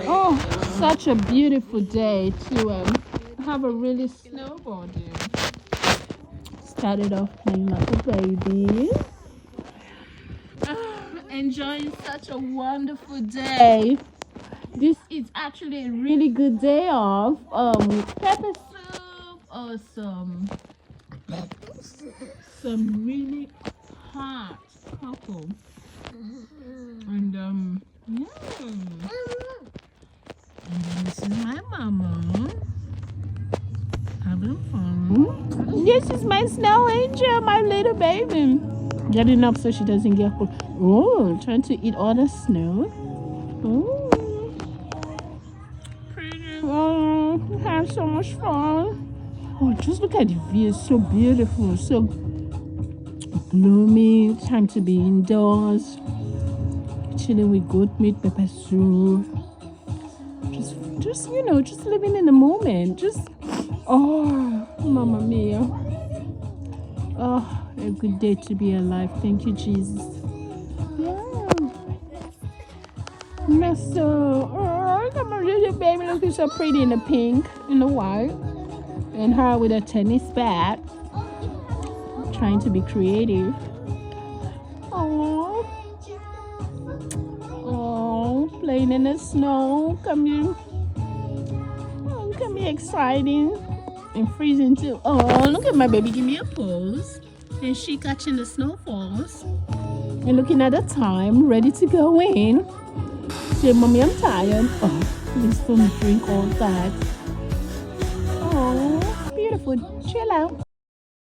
Oh, such a beautiful day to have a really snowboarding. Started off playing like a baby. Enjoying such a wonderful day. This is actually a really good day of pepper soup or some really hot cocoa. And yeah. And then this is my mama having fun. This is my snow angel, my little baby. Getting up so she doesn't get cold. Oh, trying to eat all the snow. Oh, pretty. Oh, have so much fun. Oh, just look at the view. It's so beautiful, so gloomy. Time to be indoors, chilling with goat meat, pepper soup. Just just living in the moment. Just Mamma Mia. Oh, a good day to be alive. Thank you, Jesus. Yeah. So, come on, little baby, looking so pretty in the pink, in the white, and her with a tennis bat, trying to be creative. Oh, playing in the snow. Come here. Oh, can be exciting and freezing too. Oh, look at my baby. Give me a pose. And she catching the snowfalls and looking at the time, ready to go in. Say, Mommy, I'm tired. Oh, please don't drink all that. Oh, beautiful. Chill out.